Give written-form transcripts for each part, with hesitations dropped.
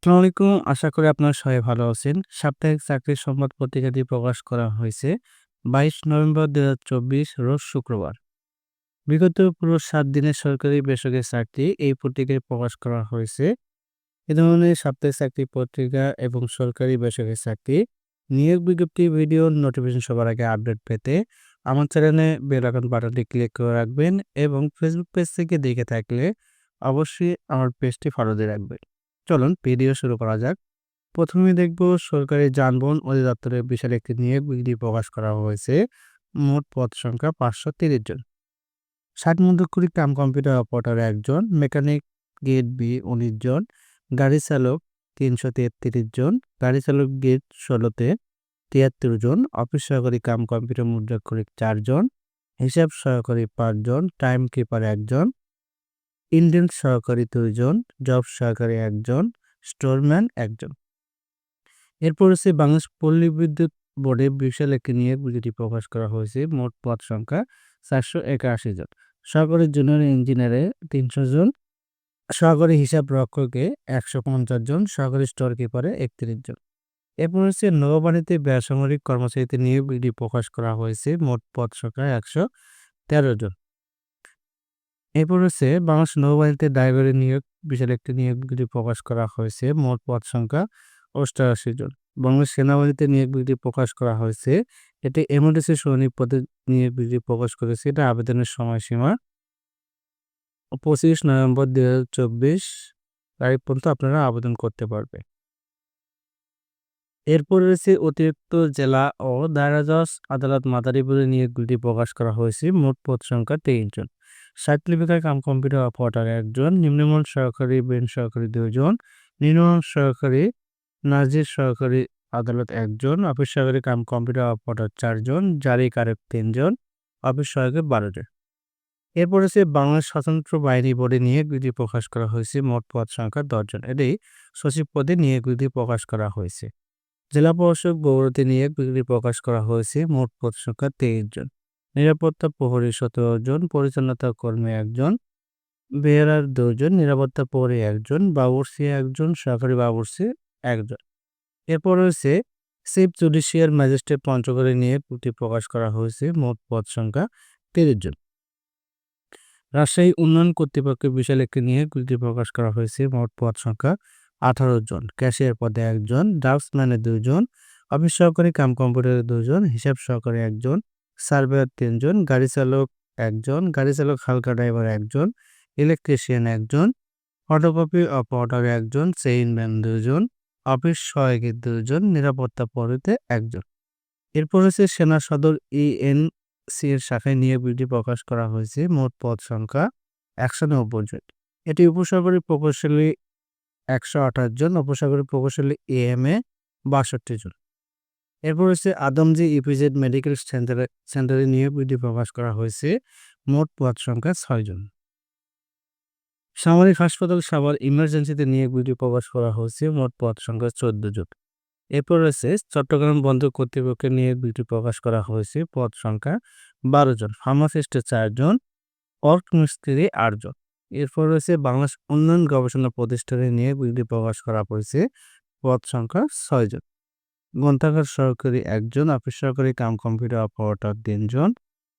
আসসালামু আলাইকুম। আশা করি আপনারা সবাই ভালো আছেন। সাপ্তাহিক চাকরির সংবাদ পত্রিকাটি প্রকাশ করা হয়েছে ২২ নভেম্বর ২০২৪ রোজ শুক্রবার। বিগত পুরো ৭ দিনের সরকারি বেসরকারি চাকরি এই পত্রিকায় প্রকাশ করা হয়েছে। এ ধরনের সাপ্তাহিক চাকরি পত্রিকা এবং সরকারি বেসরকারি চাকরি নিয়োগ বিজ্ঞপ্তি ভিডিও নোটিফিকেশন সবার আগে আপডেট পেতে আমার চ্যানেলে বেল আইকন বাটনটি ক্লিক করে রাখবেন এবং ফেসবুক পেজ থেকে দেখে থাকলে অবশ্যই আমার পেজটি ফলো দিয়ে রাখবেন। চলুন ভিডিও শুরু করা যাক। প্রথমে দেখব সরকারি যানবাহন অধিদপ্তরের বিশাল একটি নিয়োগ বিজ্ঞপ্তি প্রকাশ করা হয়েছে। মোট পদ সংখ্যা ৫৩০ জন। ৬০ মধ্যকুড়ি কাম কম্পিউটার অপারেটর ১ জন, মেকানিক গ্রেড বি ১৯ জন, গাড়ি চালক ৩৩৩ জন, গাড়ি চালক গ্রেড ১৬ তে ৭৩ জন, অফিস সহকারী কাম কম্পিউটার মুদ্রাক্ষরিক ৪ জন, হিসাব সহকারী ৫ জন, টাইম কিপার ১ জন, ইন্ডেন্ট সহকারী ২ জন, জব সহকারী ১ জন, স্টোরম্যান ১ জন। এরপর হচ্ছে বাংলাদেশ পল্লী বিদ্যুৎ বোর্ডে বিশাল একটি নিয়োগ বিজ্ঞপ্তি প্রকাশ করা হয়েছে। মোট পদ সংখ্যা ৪৮১ জন। সহকারী জুনিয়র ইঞ্জিনিয়ারে ৩০০ জন, সহকারী হিসাব রক্ষকে ১৫০ জন, সহকারী স্টোর কিপারে ৩১ জন। এরপর হচ্ছে নৌবাহিনীতে বেসামরিক কর্মচারীতে নিয়োগ বিজ্ঞপ্তি প্রকাশ করা হয়েছে। মোট পদ সংখ্যা ১১৩ জন। এরপর হচ্ছে বাংলাদেশ নৌবাহিনীতে ড্রাইভারের নিয়োগ বিশাল একটি নিয়োগ বিজ্ঞপ্তি প্রকাশ করা হয়েছে। মোট পদ সংখ্যা ৮৮ জন। বাংলাদেশ সেনাবাহিনীতে নিয়োগ বিজ্ঞপ্তি প্রকাশ করা হয়েছে। এটি এমডিসি সৈনিক পদে নিয়োগ বিজ্ঞপ্তি প্রকাশ করেছে। এটা আবেদনের সময়সীমা ২৫ নভেম্বর ২০২৪ তারিখ পর্যন্ত আপনারা আবেদন করতে পারবেন। এরপর রয়েছে অতিরিক্ত জেলা ও দায়রা জজ আদালত মাদারীপুরে নিয়োগ বিজ্ঞপ্তি প্রকাশ করা হয়েছে। মোট পদ সংখ্যা ২৩ জন। ৬০ লিপিকার কাম কম্পিউটার অপারেটর ১ জন, নিম্নমান সহকারী বেঞ্চ সহকারী ২ জন, নিম্নমান সহকারী নাজির সহকারী আদালত ১ জন, অফিস সহকারী কাম কম্পিউটার অপারেটর ৪ জন, জারি কারক ৩ জন, অফিস সহায়ক ১২ জন। এরপর হচ্ছে বাংলাদেশ সশস্ত্র বাহিনী বোর্ডে নিয়োগ বিজ্ঞপ্তি প্রকাশ করা হয়েছে। মোট পদ সংখ্যা ১০ জন। এটি সচিব পদে নিয়োগ বিজ্ঞপ্তি প্রকাশ করা হয়েছে। জেলা প্রশাসক বগুড়াতে নিয়োগ বিজ্ঞপ্তি প্রকাশ করা হয়েছে। মোট পদ সংখ্যা ২৩ জন। নিরাপত্তা প্রহরী ১৭ জন, পরিচ্ছন্নতা কর্মী ১ জন, বেয়ারার ২ জন, নিরাপত্তা প্রহরী ১ জন, বাবুর্চি ১ জন, সহকারী বাবুর্চি ১ জন। এরপর রয়েছে চিফ জুডিশিয়াল ম্যাজিস্ট্রেট পঞ্চগড়ে নিয়োগ বিজ্ঞপ্তি প্রকাশ করা হয়েছে। মোট পদ সংখ্যা ৩০ জন। রাজশাহী উন্নয়ন কর্তৃপক্ষের বিশাল একটি নিয়োগ বিজ্ঞপ্তি প্রকাশ করা হয়েছে। মোট পদ সংখ্যা ১৮ জন। ক্যাশিয়ার পদে ১ জন, ড্রাফটসম্যানে ২ জন, অফিস সহকারী কাম কম্পিউটারে ২ জন, হিসাব সহকারী ১ জন, সার্ভেয়ার ৩ জন, গাড়ি চালক ১ জন, গাড়ি চালক হালকা ড্রাইভার ১ জন, ইলেকট্রিশিয়ান ১ জন, ফটোকপি অপারেটর 1 জন, চেইনম্যান ২ জন, অফিস সহায়ক ২ জন, নিরাপত্তা প্রহরীতে 1 জন। এরপর হচ্ছে সেনা সদর ইএনসি এর শাখায় নিয়োগ বিজ্ঞপ্তি প্রকাশ করা হয়েছে। মোট পদ সংখ্যা ১৯০ জন। এটি উপসাগরী প্রকৌশলী ১২৮ জন, উপসাগরী প্রকৌশলী এএমএ ৬২ জন। এরপর হচ্ছে আদমজী ইপিজেড মেডিকেল সেন্টারে নিয়োগ বিজ্ঞপ্তি প্রকাশ করা হয়েছে। মোট পদ সংখ্যা ৬ জন। সামরিক হাসপাতাল সাভার ইমার্জেন্সিতে নিয়োগ বিজ্ঞপ্তি প্রকাশ করা হয়েছে। মোট পদ সংখ্যা ১৪ জন। এরপর রয়েছে চট্টগ্রাম বন্দর কর্তৃপক্ষের নিয়োগ বিজ্ঞপ্তি প্রকাশ করা হয়েছে। পদ সংখ্যা ১২ জন। ফার্মাসিস্টে ৪ জন, অর্ক মিস্ত্রি ৮ জন। এরপর রয়েছে বাংলাদেশ উন্নয়ন গবেষণা প্রতিষ্ঠানে নিয়োগ বিজ্ঞপ্তি প্রকাশ করা হয়েছে। পদ সংখ্যা ৬ জন। গ্রন্থাগার সহকারী ১ জন, অফিস সহকারী কাম কম্পিউটার অপারেটর ৩ জন,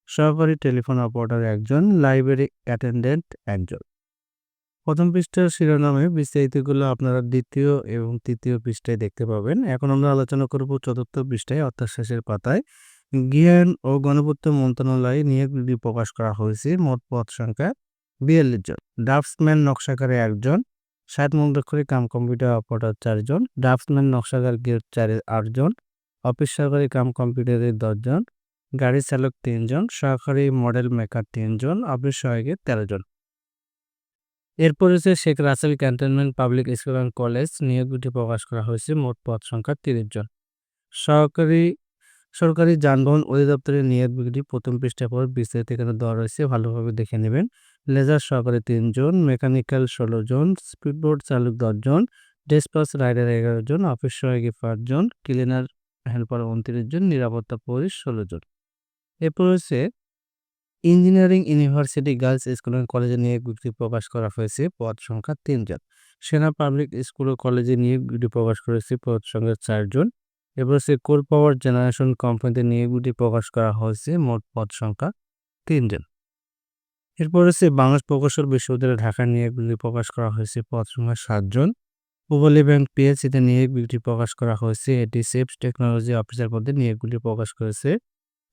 সহকারী টেলিফোন অপারেটর ১ জন, লাইব্রেরি অ্যাটেন্ডেন্ট ১ জন। প্রথম পৃষ্ঠার শিরোনামে বিস্তারিতগুলো আপনারা দ্বিতীয় এবং তৃতীয় পৃষ্ঠায় দেখতে পাবেন। এখন আমরা আলোচনা করব চতুর্থ পৃষ্ঠায় অর্থাৎ শেষের পাতায়। জ্ঞান ও গণপূর্ত মন্ত্রণালয়ে নিয়োগ বিজ্ঞপ্তি প্রকাশ করা হয়েছে। মোট পদ সংখ্যা ৪২ জন। ড্রাফটসম্যান নকশাকারে ১ জন, ৬০ মধ্যক্ষরী কাম কম্পিউটার অপারেটর ৪ জন, ড্রাফটসম্যান নকশাকার গ্রেড ৪ এর ৮ জন, অফিস সহকারী কাম কম্পিউটারের ১০ জন, গাড়ি চালক ৩ জন, সহকারী মডেল মেকার ৩ জন, অফিস সহায়কের ১৩ জন। এরপর হচ্ছে Sheikh Russel cantonment public school and college নিয়োগ বিজ্ঞপ্তি প্রকাশ করা হয়েছে। মোট পদ সংখ্যা ৩০ জন। সহকারী সরকারি যানবাহন অধিদপ্তরের নিয়োগ বিজ্ঞপ্তি প্রথম পৃষ্ঠার পর বিস্তারিত এখানে দেওয়া রয়েছে, ভালোভাবে দেখে নেবেন। লেজার সহকারী ৩ জন, মেকানিক্যাল ১৬ জন, স্পিডবোট চালক ১০ জন, ডেসপাচ রাইডার ১১ জন, অফিস সহায়ক ৫ জন, ক্লিনার হেল্পার ২৯ জন, নিরাপত্তা পুলিশ ১৬ জন। এরপর হচ্ছে engineering university girls school and কলেজে নিয়োগ বিজ্ঞপ্তি প্রকাশ করা হয়েছে, পদ সংখ্যা ৩ জন। সেনা পাবলিক স্কুল ও কলেজে নিয়োগ বিজ্ঞপ্তি প্রকাশ করেছে, পদ সংখ্যা ৪ জন। এরপর হচ্ছে কোল পাওয়ার জেনারেশন কোম্পানিতে নিয়োগ বিজ্ঞপ্তি প্রকাশ করা হয়েছে, মোট পদ সংখ্যা ৩ জন। এরপর হচ্ছে বাংলাদেশ প্রকৌশল বিশ্ববিদ্যালয় ঢাকা নিয়োগ বিজ্ঞপ্তি প্রকাশ করা হয়েছে, পদ সংখ্যা ৭ জন। পূবালী ব্যাংক পিএলসিতে নিয়োগ বিজ্ঞপ্তি প্রকাশ করা হয়েছে, এটি সেলস টেকনোলজি অফিসার পদে নিয়োগ বিজ্ঞপ্তি প্রকাশ করেছে।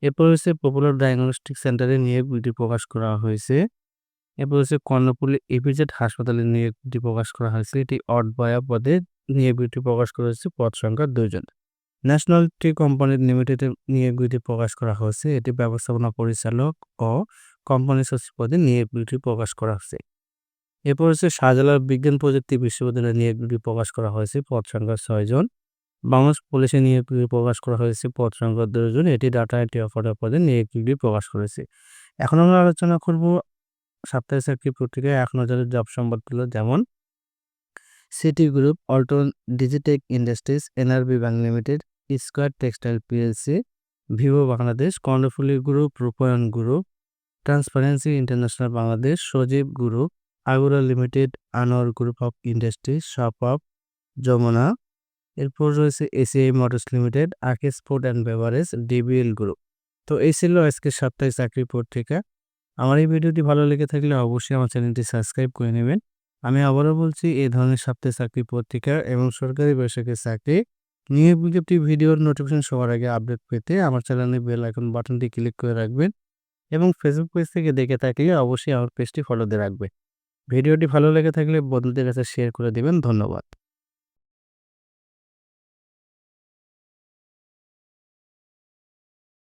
এরপর হচ্ছে পপুলার ডায়াগনস্টিক সেন্টারে নিয়োগ বিজ্ঞপ্তি প্রকাশ করা হয়েছে। এরপর হচ্ছে কর্ণফুলী ইপিজেড হাসপাতালে নিয়োগ বিজ্ঞপ্তি প্রকাশ করা হয়েছে, এটি অড বয়া পদে নিয়োগ বিজ্ঞপ্তি প্রকাশ করা হয়েছে, পদ সংখ্যা ২ জন। ন্যাশনাল টি কোম্পানি লিমিটেডে নিয়োগ বিজ্ঞপ্তি প্রকাশ করা হয়েছে, এটি ব্যবস্থাপনা পরিচালক ও কোম্পানি সচিব পদে নিয়োগ বিজ্ঞপ্তি প্রকাশ করা হয়েছে। এরপর হচ্ছে শাহজালাল বিজ্ঞান প্রযুক্তি বিশ্ববিদ্যালয়ে নিয়োগ বিজ্ঞপ্তি প্রকাশ করা হয়েছে, পদ সংখ্যা ৬ জন। বাংলাদেশ পুলিশে নিয়োগ বিজ্ঞপ্তি প্রকাশ করা হয়েছে, পদ সংখ্যা ২ জন, এটি ডাটা এন্ট্রি অপারেটর পদে নিয়োগ বিজ্ঞপ্তি প্রকাশ করেছে। এখন আমরা আলোচনা করব সাপ্তাহিক চাকরি পত্রিকায় ১ নজরের জব সংবাদগুলো, যেমন City Group, Alton Digitech Industries, NRB Bank Limited, Square Textile PLC, Vivo Bangladesh, Karnaphuli Group, Rupayan Group, Transparency International Bangladesh, Sajeeb Group, Agora Limited, Anwar Group of Industries, Shop of Jamuna. এরপর রয়েছে এসিআই মোটরস লিমিটেড, আকেশ food and beverage, DBL Group. তো এই ছিল আজকের সাপ্তাহিক চাকরি পত্রিকা। আমার এই ভিডিওটি ভালো লেগে থাকলে অবশ্যই আমার চ্যানেলটি সাবস্ক্রাইব করে নেবেন। আমি আবারও বলছি, এই ধরনের সাপ্তাহিক চাকরি পত্রিকা এবং সরকারি বেসরকারি চাকরি নিয়োগ বিজ্ঞপ্তি ভিডিওর নোটিফিকেশন সবার আগে আপডেট পেতে আমার চ্যানেলের বেল আইকন বাটনটি ক্লিক করে রাখবেন এবং ফেসবুক পেজ থেকে দেখে থাকলে অবশ্যই আমার পেজটি ফলো দিয়ে রাখবেন। ভিডিওটি ভালো লেগে থাকলে বন্ধুদের কাছে শেয়ার করে দিবেন। ধন্যবাদ।